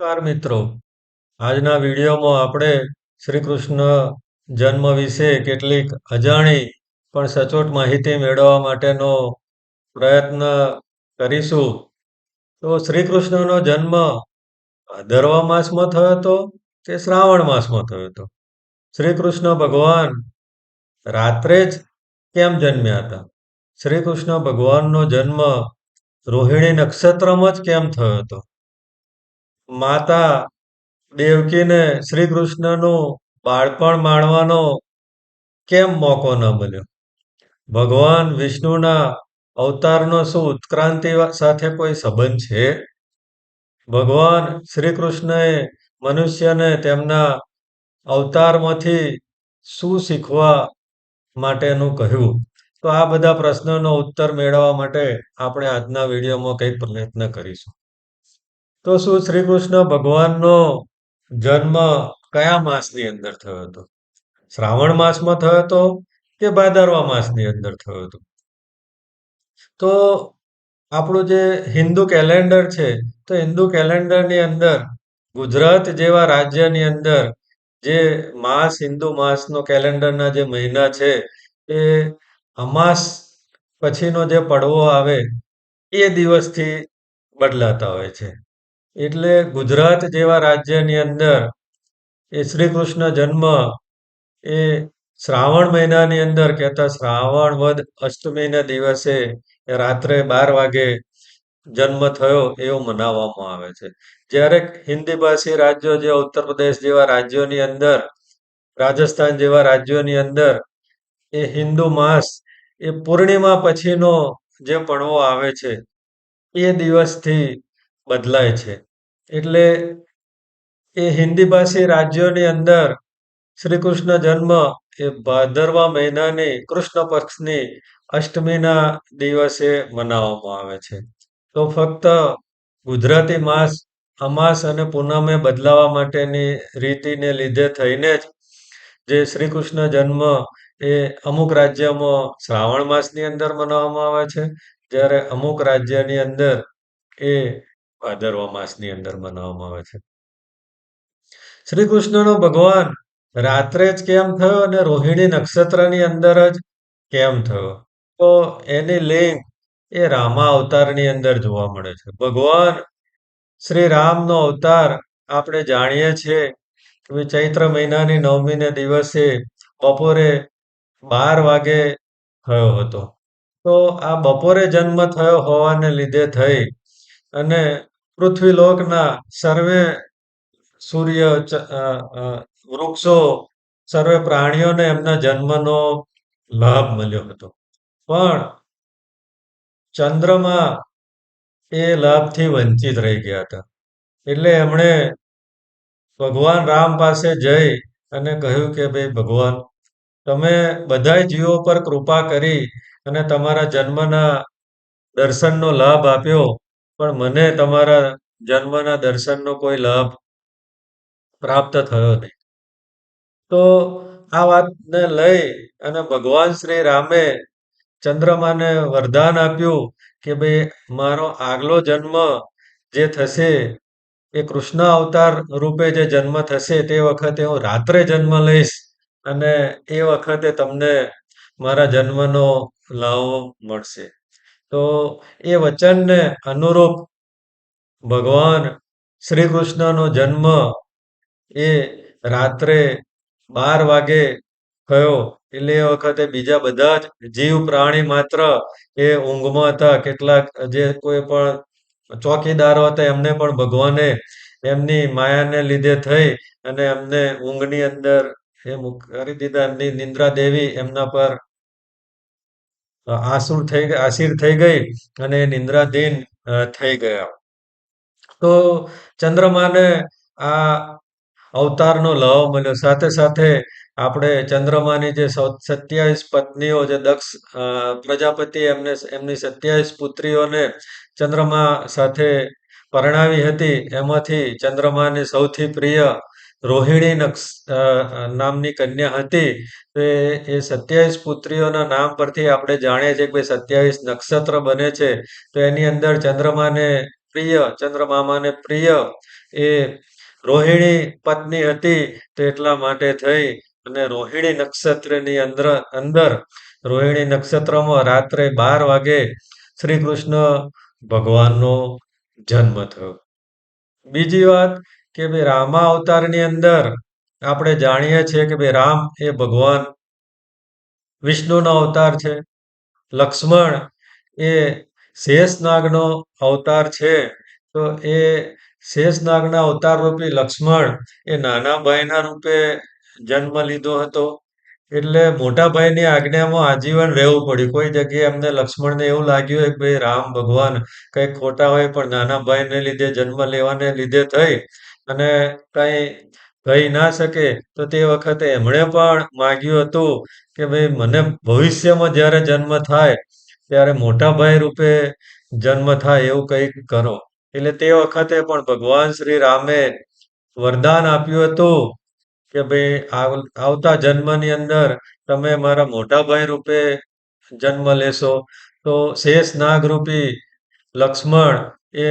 નમસ્કાર મિત્રો, આજના વિડીયોમાં આપણે શ્રી કૃષ્ણ જન્મ વિશે કેટલીક અજાણી પણ સચોટ માહિતી મેળવવા માટેનો પ્રયત્ન કરીશું. તો શ્રી કૃષ્ણનો જન્મ ભાદરવા માસમાં થયો હતો કે શ્રાવણ માસમાં થયો હતો? શ્રી કૃષ્ણ ભગવાન રાત્રે જ કેમ જન્મ્યા હતા? શ્રી કૃષ્ણ ભગવાનનો જન્મ રોહિણી નક્ષત્રમાં જ કેમ થયો હતો? માતા દેવકીને શ્રી કૃષ્ણનું બાળપણ માણવાનો કેમ મોકો ન મળ્યો? ભગવાન વિષ્ણુના અવતારનો શું ઉત્ક્રાંતિ સાથે કોઈ સંબંધ છે? ભગવાન શ્રી કૃષ્ણએ મનુષ્યને તેમના અવતારમાંથી શું શીખવા માટેનું કહ્યું? તો આ બધા પ્રશ્નોનો ઉત્તર મેળવવા માટે આપણે આજના વિડીયોમાં કંઈક પ્રયત્ન કરીશું. તો શું શ્રી કૃષ્ણ ભગવાનનો જન્મ કયા માસની અંદર થયો હતો? શ્રાવણ માસમાં થયો હતો કે ભાદરવા માસની અંદર થયો હતો? તો આપણું જે હિન્દુ કેલેન્ડર છે, તો હિન્દુ કેલેન્ડરની અંદર ગુજરાત જેવા રાજ્યની અંદર જે માસ હિન્દુ માસનો કેલેન્ડરના જે મહિના છે, એ અમાસ પછીનો જે પડવો આવે એ દિવસથી બદલાતા હોય છે. એટલે ગુજરાત જેવા રાજ્યની અંદર એ શ્રી કૃષ્ણ જન્મ એ શ્રાવણ મહિનાની અંદર કહેતા શ્રાવણ વદ અષ્ટમીના દિવસે રાત્રે 12 વાગે જન્મ થયો એવું મનાવવામાં આવે છે. જ્યારે હિન્દી ભાષી રાજ્યો જે ઉત્તર પ્રદેશ જેવા રાજ્યોની અંદર, રાજસ્થાન જેવા રાજ્યોની અંદર એ હિન્દુ માસ એ પૂર્ણિમા પછીનો જે પડવો આવે છે એ દિવસથી બદલાય છે. એટલે એ હિન્દી ભાષી રાજ્યોની અંદર શ્રી કૃષ્ણ જન્મ એ ભાદરવા મહિનાની કૃષ્ણ પક્ષની અષ્ટમીના દિવસે મનાવવામાં આવે છે. તો ફક્ત ગુજરાતી માસ અમાસ અને પૂનમે બદલાવા માટેની રીતિને લીધે થઈને જ જે શ્રી કૃષ્ણ જન્મ એ અમુક રાજ્યમાં શ્રાવણ માસની અંદર મનાવવામાં આવે છે, જ્યારે અમુક રાજ્યની અંદર એ ભાદરવા માસની અંદર મનાવવામાં આવે છે. શ્રી કૃષ્ણનો ભગવાન રાત્રે જ કેમ થયો અને રોહિણી નક્ષત્રની અંદર જ કેમ થયો? તો એની લિંક એ રામા અવતારની અંદર જોવા મળે છે. ભગવાન શ્રી રામનો અવતાર આપણે જાણીએ છીએ કે ચૈત્ર મહિનાની નવમીને દિવસે બપોરે 12 વાગે થયો હતો. તો આ બપોરે જન્મ થયો હોવાને લીધે થઈ અને પૃથ્વીલોકના સર્વે સૂર્ય, વૃક્ષો, સર્વે પ્રાણીઓને એમના જન્મનો લાભ મળ્યો હતો. પણ ચંદ્રમાં એ લાભથી વંચિત રહી ગયા હતા. એટલે એમણે ભગવાન રામ પાસે જઈ અને કહ્યું કે ભાઈ ભગવાન, તમે બધાય જીવો પર કૃપા કરી અને તમારા જન્મના દર્શનનો લાભ આપ્યો, પણ મને તમારા જન્મના દર્શનનો કોઈ લાભ પ્રાપ્ત થયો નહીં. તો આ વાતને લઈ અને ભગવાન શ્રી રામે ચંદ્રમાને વરદાન આપ્યું કે ભાઈ મારો આગલો જન્મ જે થશે એ કૃષ્ણ અવતાર રૂપે જે જન્મ થશે તે વખતે હું રાત્રે જન્મ લઈશ અને એ વખતે તમને મારા જન્મનો લાવો મળશે. તો એ વચનને અનુરૂપ ભગવાન શ્રી કૃષ્ણનો જન્મ એ રાત્રે 12 વાગે થયો. એટલે એ વખતે બીજા બધા જ જીવ પ્રાણી માત્ર એ ઊંઘમાં હતા. કેટલાક જે કોઈ પણ ચોકીદારો હતા એમને પણ ભગવાને એમની માયાને લીધે થઈ અને એમને ઊંઘની અંદર એ કરી દીધા. એમની નિંદ્રા દેવી એમના પર આસીર થઈ ગઈ અને નિંદ્રાધીન થઈ ગયા. તો ચંદ્રમાને આ અવતારનો લાવો મળ્યો. સાથે સાથે આપણે ચંદ્રમાની જે 27 પત્નીઓ જે દક્ષ પ્રજાપતિ એમની 27 પુત્રીઓને ચંદ્રમા સાથે પરણાવી હતી. એમાંથી ચંદ્રમાની સૌથી પ્રિય રોહિણી નામની કન્યા હતી. તો એ 27 પુત્રીઓના નામ પરથી આપણે જાણીએ છીએ કે ભાઈ 27 નક્ષત્ર બને છે. તો એની અંદર ચંદ્રમામાને પ્રિય એ રોહિણી પત્ની હતી, તો એટલા માટે થઈ અને રોહિણી નક્ષત્રની અંદર રોહિણી નક્ષત્રમાં રાત્રે 12 વાગે શ્રી કૃષ્ણ ભગવાનનો જન્મ થયો. બીજી વાત કે ભાઈ રામા અવતારની અંદર આપણે જાણીએ છીએ કે ભાઈ રામ એ ભગવાન વિષ્ણુનો અવતાર છે. લક્ષ્મણ એ શેષનાગનો અવતાર છે. તો એ શેષનાગના અવતાર રૂપી લક્ષ્મણ એ નાના ભાઈના રૂપે જન્મ લીધો હતો. એટલે મોટા ભાઈની આજ્ઞામાં આજીવન રહેવું પડ્યું. કોઈ જગ્યાએ એમને લક્ષ્મણને એવું લાગ્યું કે ભાઈ રામ ભગવાન કંઈક ખોટા હોય, પણ નાના ભાઈને લીધે જન્મ લેવાને લીધે થઈ અને કંઈ કહી ના શકે, તો તે વખતે એમણે પણ માગ્યું હતું કે ભાઈ મને ભવિષ્યમાં જ્યારે જન્મ થાય ત્યારે મોટા ભાઈ રૂપે જન્મ થાય એવું કંઈક કરો. એટલે તે વખતે પણ ભગવાન શ્રી રામે વરદાન આપ્યું હતું કે ભાઈ આવતા જન્મની અંદર તમે મારા મોટા ભાઈ રૂપે જન્મ લેશો. તો શેષ નાગ રૂપી લક્ષ્મણ એ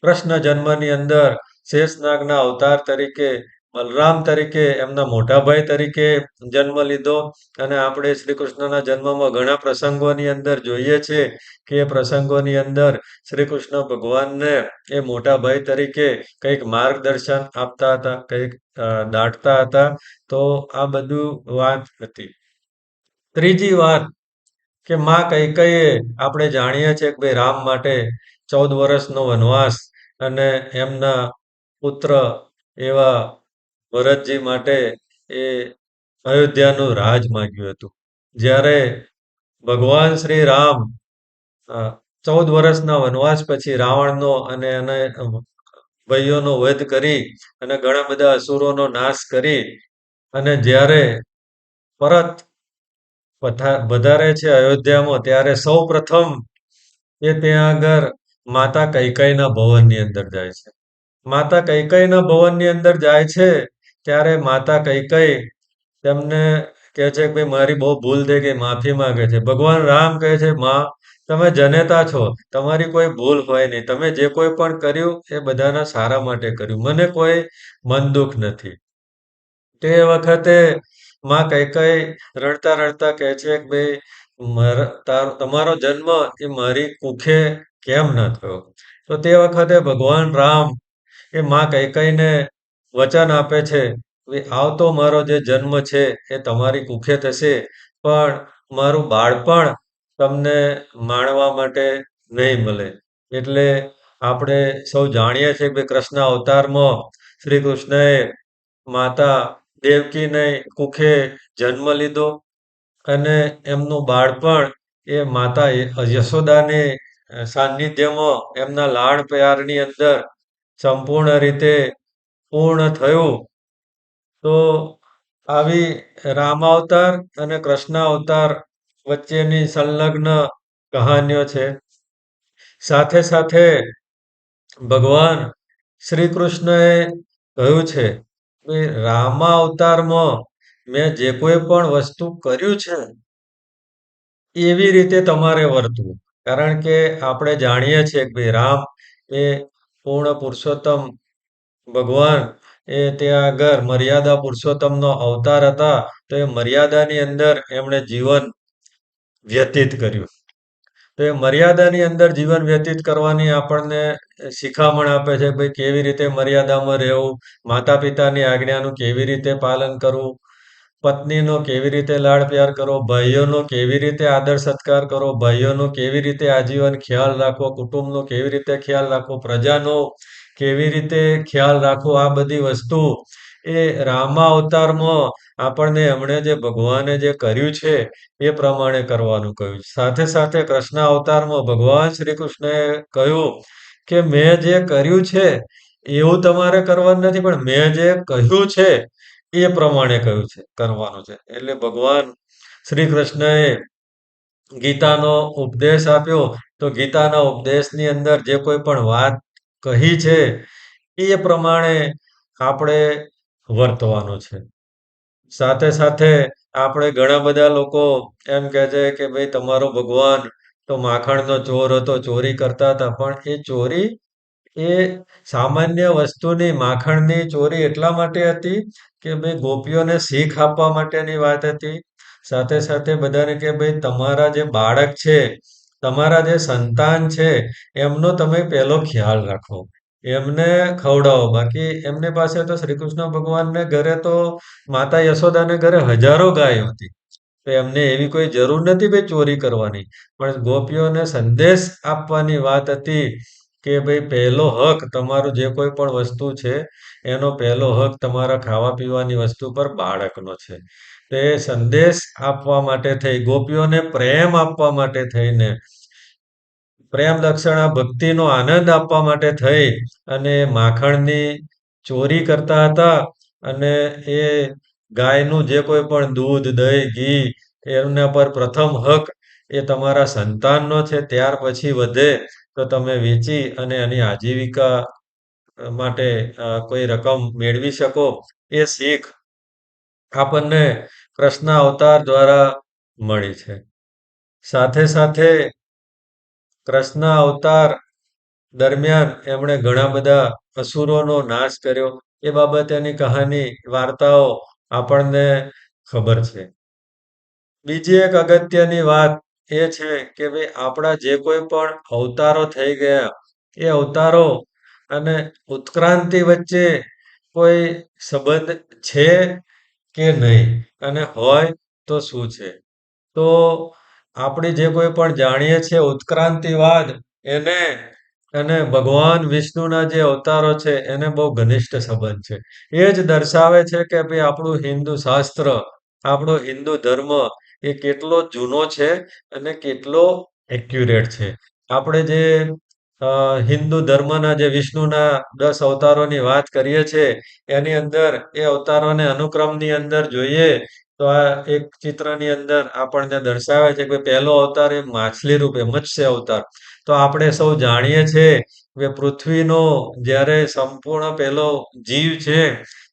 કૃષ્ણ જન્મની અંદર શેષનાગના અવતાર તરીકે બલરામ તરીકે એમના મોટા ભાઈ તરીકે જન્મ લીધો. અને આપણે શ્રી કૃષ્ણના જન્મમાં ઘણા પ્રસંગોની અંદર જોઈએ છીએ કે એ પ્રસંગોની અંદર શ્રી કૃષ્ણ ભગવાનને એ મોટા ભાઈ તરીકે કંઈક માર્ગદર્શન આપતા હતા, કંઈક દાટતા હતા. તો આ બધું વાત હતી. ત્રીજી વાત કે માં કૈકેયીએ આપણે જાણીએ છીએ કે ભાઈ રામ માટે 14 વર્ષનો વનવાસ અને એમના પુત્ર એવા ભરતજી માટે એ અયોધ્યાનું રાજ માંગ્યું હતું. જ્યારે ભગવાન શ્રી રામ 14 વર્ષના વનવાસ પછી રાવણનો અને ભાઈઓનો વધ કરી અને ઘણા બધા અસુરોનો નાશ કરી અને જ્યારે પરત વધારે છે અયોધ્યામાં, ત્યારે સૌ પ્રથમ એ ત્યાં આગળ માતા કૈકેયીના ભવનની અંદર જાય છે. માતા કૈકેયીના ભવનની અંદર જાય છે ત્યારે માતા કૈકેયી તેમને કહે છે કે ભાઈ મારી બહુ ભૂલ થઈ ગઈ, માફી માંગે છે. ભગવાન રામ કહે છે માં તમે જનેતા છો, તમારી કોઈ ભૂલ હોય નહીં, તમે જે કોઈ પણ કર્યું એ બધાના સારા માટે કર્યું, મને કોઈ મન દુઃખ નથી. તે વખતે માં કૈકેયી રડતા રડતા કહે છે કે ભાઈ તમારો જન્મ એ મારી કુખે કેમ ન થયો. તો તે વખતે ભગવાન રામ એ માં કૈકેયીને વચન આપે છે ભાઈ આવતો મારો જે જન્મ છે એ તમારી કુખે થશે, પણ મારું બાળપણ તમને માણવા માટે નહીં મળે. એટલે આપણે સૌ જાણીએ છીએ કે ભાઈ કૃષ્ણ અવતારમાં શ્રી કૃષ્ણએ માતા દેવકીને કુખે જન્મ લીધો અને એમનું બાળપણ એ માતા યશોદાની સાનિધ્યમાં એમના લાડ પ્યારની અંદર સંપૂર્ણ રીતે પૂર્ણ થયું. તો આવી રામાવતાર અને કૃષ્ણ અવતાર વચ્ચેની સંલગ્ન કહાનીઓ છે. સાથે સાથે ભગવાન શ્રી કૃષ્ણએ કહ્યું છે કે રામા અવતારમાં મેં જે કોઈ પણ વસ્તુ કર્યું છે એવી રીતે તમારે વર્તવું. કારણ કે આપણે જાણીએ છીએ કે ભાઈ રામ એ પૂર્ણ પુરુષોત્તમ ભગવાન એ ત્યાં આગળ મર્યાદા પુરુષોત્તમનો અવતાર હતા. તો એ મર્યાદાની અંદર એમણે જીવન વ્યતીત કર્યું. તો એ મર્યાદાની અંદર જીવન વ્યતીત કરવાની આપણને શિખામણ આપે છે ભાઈ કેવી રીતે મર્યાદામાં રહેવું, માતા પિતાની આજ્ઞાનું કેવી રીતે પાલન કરવું, પત્નીનો કેવી રીતે લાડ પ્યાર કરો, ભાઈઓનો કેવી રીતે આદર સત્કાર કરો, ભાઈઓનો કેવી રીતે આજીવન ખ્યાલ રાખવો, કુટુંબનો કેવી રીતે ખ્યાલ રાખવો, પ્રજાનો કેવી રીતે ખ્યાલ રાખવો. આ બધી વસ્તુ એ રામા અવતારમાં આપણને એમણે જે ભગવાને જે કર્યું છે એ પ્રમાણે કરવાનું કહ્યું છે. સાથે સાથે કૃષ્ણ અવતારમાં ભગવાન શ્રી કૃષ્ણએ કહ્યું કે મેં જે કર્યું છે એવું તમારે કરવાનું નથી, પણ મેં જે કહ્યું છે એ પ્રમાણે કહ્યું છે કરવાનું છે. એટલે ભગવાન શ્રી કૃષ્ણએ ગીતાનો ઉપદેશ આપ્યો. તો ગીતાના ઉપદેશની અંદર જે કોઈ પણ વાત કહી છે એ પ્રમાણે આપણે વર્તવાનું છે. સાથે સાથે આપણે ઘણા બધા લોકો એમ કહે છે કે ભાઈ તમારો ભગવાન તો માખણનો ચોર હતો, ચોરી કરતા હતા, પણ એ ચોરી એ સામાન્ય વસ્તુની માખણની ચોરી એટલા માટે હતી કે ભાઈ ગોપીઓને શીખ આપવા માટેની વાત હતી. સાથે સાથે બધાને કે ભાઈ તમારા જે બાળક છે, તમારા જે સંતાન છે, એમનો તમે પહેલો ખ્યાલ રાખો. એમને ખવડાવો. બાકી એમની પાસે તો શ્રી કૃષ્ણ ભગવાનને ઘરે તો માતા યશોદાને ઘરે હજારો ગાયો હતી. તો એમને એવી કોઈ જરૂર નથી ભાઈ ચોરી કરવાની. પણ ગોપીઓને સંદેશ આપવાની વાત હતી કે ભાઈ પહેલો હક તમારું જે કોઈ પણ વસ્તુ છે, એનો પહેલો હક તમારા ખાવા પીવાની વસ્તુ પર બાળકનો છે. તો એ સંદેશ આપવા માટે થઈ, ગોપીઓને પ્રેમ આપવા માટે થઈને, પ્રેમ દક્ષિણા ભક્તિનો આનંદ આપવા માટે થઈ અને માખણની ચોરી કરતા હતા અને એ ગાયનું જે કોઈ પણ દૂધ, દહીં, ઘી એમના પર પ્રથમ હક એ તમારા સંતાનનો છે. ત્યાર પછી વધે તો તમે વેચી અને એની આજીવિકા માટે કોઈ રકમ મેળવી શકો. એ શીખ આપણને કૃષ્ણ અવતાર દ્વારા મળી છે. સાથે સાથે કૃષ્ણ અવતાર દરમિયાન એમણે ઘણા બધા અસુરોનો નાશ કર્યો. એ બાબતેની કહાની, વાર્તાઓ આપણને ખબર છે. બીજી એક અગત્યની વાત એ છે કે ભાઈ આપણા જે કોઈ પણ અવતારો થઈ ગયા, એ અવતારો અને ઉત્ક્રાંતિ વચ્ચે કોઈ સંબંધ છે કે નહીં? અને હોય તો શું છે? તો આપણે જે કોઈ પણ જાણીએ છીએ ઉત્ક્રાંતિવાદ એને અને ભગવાન વિષ્ણુના જે અવતારો છે એને બહુ ઘનિષ્ઠ સંબંધ છે. એ જ દર્શાવે છે કે ભાઈ આપણું હિન્દુ શાસ્ત્ર, આપણો હિન્દુ ધર્મ એ કેટલો જૂનો છે અને કેટલો એક્યુરેટ છે. આપણે જે હિન્દુ ધર્મના જે વિષ્ણુના 10 અવતારોની વાત કરીએ છીએ, એની અંદર એ અવતારોને અનુક્રમની અંદર જોઈએ તો આ એક ચિત્રની અંદર આપણને દર્શાવે છે કે પહેલો અવતાર એ માછલી રૂપે મત્સ્ય અવતાર. તો આપણે સૌ જાણીએ છીએ કે પૃથ્વીનો જ્યારે સંપૂર્ણ પહેલો જીવ છે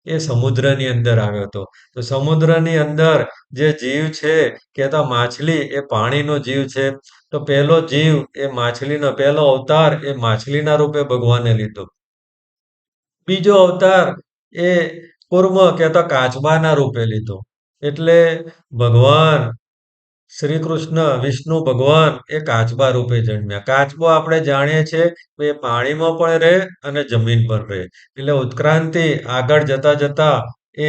એ સમુદ્રની અંદર આવ્યો હતો. તો સમુદ્રની અંદર જે જીવ છે કહેતા માછલી એ પાણીનો જીવ છે. તો પહેલો જીવ એ માછલીનો પહેલો અવતાર એ માછલીના રૂપે ભગવાને લીધો. બીજો અવતાર એ કુર્મ કહેતા કાચબાના રૂપે લીધો. એટલે ભગવાન શ્રી કૃષ્ણ, વિષ્ણુ ભગવાન એ કાચબા રૂપે જન્મ્યા. કાચબો આપણે જાણીએ છીએ કે એ પાણીમાં પણ રહે અને જમીન પર રહે. એટલે ઉત્ક્રાંતિ આગળ જતા જતા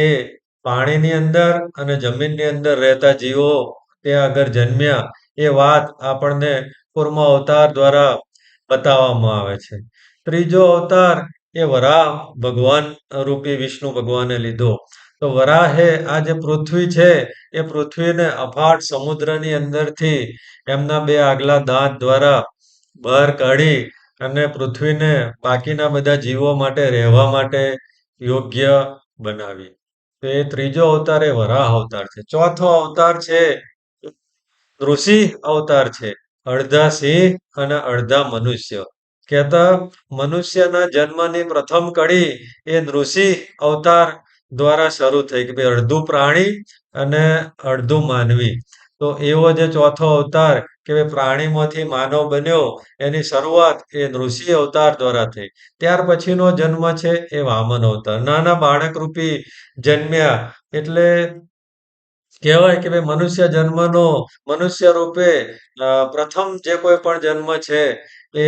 એ પાણીની અંદર અને જમીનની અંદર રહેતા જીવો ત્યાં આગળ જન્મ્યા. એ વાત આપણને કૂર્મ અવતાર દ્વારા બતાવવામાં આવે છે. ત્રીજો અવતાર એ વરાહ ભગવાન રૂપી વિષ્ણુ ભગવાને લીધો. તો વરાહે આ જે પૃથ્વી છે એ પૃથ્વીને અફાટ સમુદ્રની અંદરથી એમના બે આગલા દાંત દ્વારા બહાર કાઢી અને પૃથ્વીને બાકીના બધા જીવો માટે રહેવા માટે યોગ્ય બનાવી. તો એ ત્રીજો અવતાર એ વરાહ અવતાર છે. ચોથો અવતાર છે ઋષિ અવતાર છે. અડધા સિંહ અને અડધા મનુષ્ય. કહેતા મનુષ્યના જન્મની પ્રથમ કડી એ ઋષિ અવતાર દ્વારા શરૂ થઈ કે ભાઈ અડધું પ્રાણી અને અડધું માનવી. તો એવો જે ચોથો અવતાર કે ભાઈ પ્રાણીમાંથી માનવ બન્યો એની શરૂઆત એ ઋષિ અવતાર દ્વારા થઈ. ત્યાર પછીનો જન્મ છે એ વામન અવતાર. નાના બાળક રૂપી જન્મ્યા એટલે કહેવાય કે ભાઈ મનુષ્ય જન્મનો મનુષ્ય રૂપે પ્રથમ જે કોઈ પણ જન્મ છે એ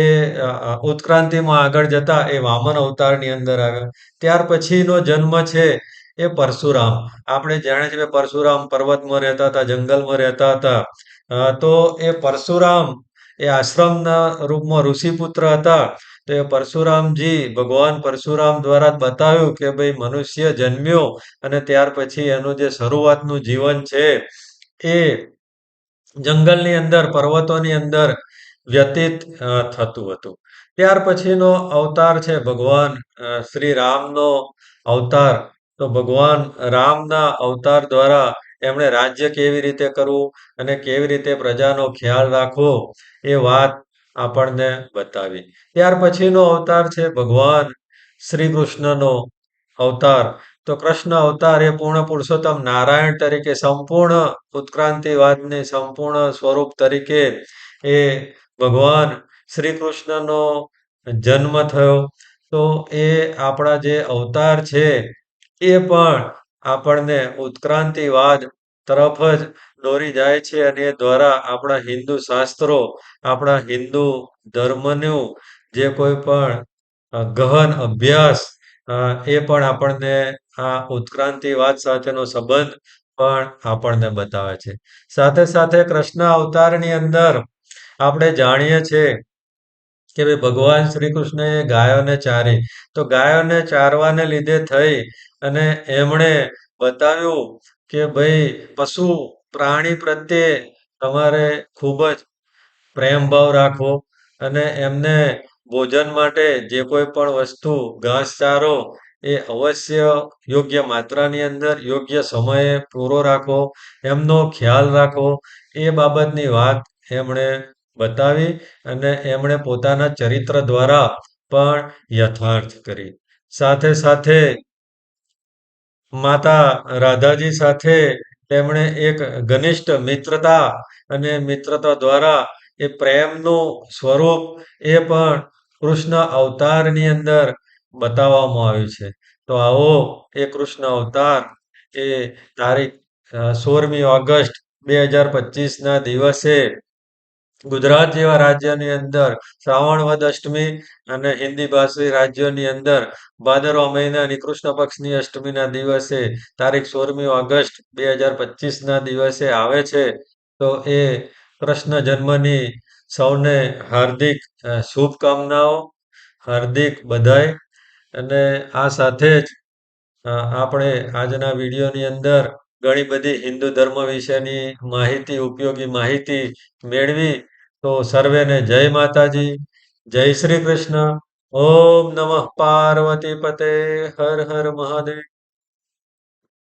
ઉત્ક્રાંતિમાં આગળ જતા એ વામન અવતારની અંદર આવ્યા. ત્યાર પછીનો જન્મ છે એ પરશુરામ. આપણે જાણીએ છીએ કે પરશુરામ પર્વતમાં રહેતા હતા, જંગલમાં રહેતા હતા. તો એ પરશુરામ એ આશ્રમના રૂપમાં ઋષિપુત્ર હતા. તો એ પરશુરામજી ભગવાન પરશુરામ દ્વારા જ બતાવ્યું કે ભાઈ મનુષ્ય જન્મ્યો અને ત્યાર પછી એનું જે શરૂઆતનું જીવન છે એ જંગલની અંદર, પર્વતોની અંદર વ્યતીત થતું હતું. ત્યાર પછીનો અવતાર છે ભગવાન શ્રી રામનો અવતાર. તો ભગવાન રામના અવતાર દ્વારા એમણે રાજ્ય કેવી રીતે કરવું અને કેવી રીતે પ્રજાનો ખ્યાલ રાખવો એ વાત આપણને બતાવી. ત્યાર પછીનો અવતાર છે ભગવાન શ્રી કૃષ્ણનો અવતાર. તો કૃષ્ણ અવતાર એ પૂર્ણ પુરુષોત્તમ નારાયણ તરીકે સંપૂર્ણ ઉત્ક્રાંતિવાદની સંપૂર્ણ સ્વરૂપ તરીકે એ ભગવાન શ્રી કૃષ્ણનો જન્મ થયો. તો એ આપણા જે અવતાર છે, એ પણ આપણને ઉત્ક્રાંતિવાદ તરફ જ દોરી જાય છે અને એ દ્વારા આપણા હિન્દુ શાસ્ત્રો, આપણા હિન્દુ ધર્મનું જે કોઈ પણ ગહન અભ્યાસ એ પણ આપણને આ ઉત્ક્રાંતિવાદ સાથેનો સંબંધ પણ આપણને બતાવે છે. સાથે સાથે કૃષ્ણ અવતારની અંદર આપણે જાણીએ છીએ કે ભાઈ ભગવાન શ્રી કૃષ્ણએ ગાયોને ચારી. તો ગાયોને ચારવાને લીધે થઈ અને એમણે બતાવ્યું કે ભાઈ પશુ પ્રાણી પ્રત્યે તમારે ખૂબ જ પ્રેમ ભાવ રાખવો અને એમને ભોજન માટે જે કોઈ પણ વસ્તુ ઘાસચારો એ અવશ્ય યોગ્ય માત્રાની અંદર યોગ્ય સમયે પૂરો રાખવો, એમનો ખ્યાલ રાખવો, એ બાબતની વાત એમણે બતાવી અને એમણે પોતાના ચરિત્ર દ્વારા પણ યથાર્થ કરી. સાથે સાથે માતા રાધાજી સાથે તેમણે એક ઘનિષ્ઠ મિત્રતા અને મિત્રતા દ્વારા એ પ્રેમનું સ્વરૂપ એ પણ કૃષ્ણ અવતારની અંદર બતાવવામાં આવ્યું છે. તો આવો એ કૃષ્ણ અવતાર એ તારીખ 16મી ઓગસ્ટ 2025ના દિવસે ગુજરાત જેવા રાજ્યની અંદર શ્રાવણ વદ અષ્ટમી અને હિન્દી ભાષી રાજ્યોની અંદર ભાદરવા મહિનાની કૃષ્ણ પક્ષની અષ્ટમીના દિવસે તારીખ 16મી ઓગસ્ટ 2025ના દિવસે આવે છે. તો એ કૃષ્ણ જન્મની સૌને હાર્દિક શુભકામનાઓ, હાર્દિક બધાઈ અને આ સાથે જ આપણે આજના વિડીયોની અંદર ઘણી બધી હિન્દુ ધર્મ વિશેની માહિતી, ઉપયોગી માહિતી મેળવી. તો સર્વેને જય માતાજી, જય શ્રી કૃષ્ણ. ઓમ નમઃ પાર્વતી પતે, હર હર મહાદેવ.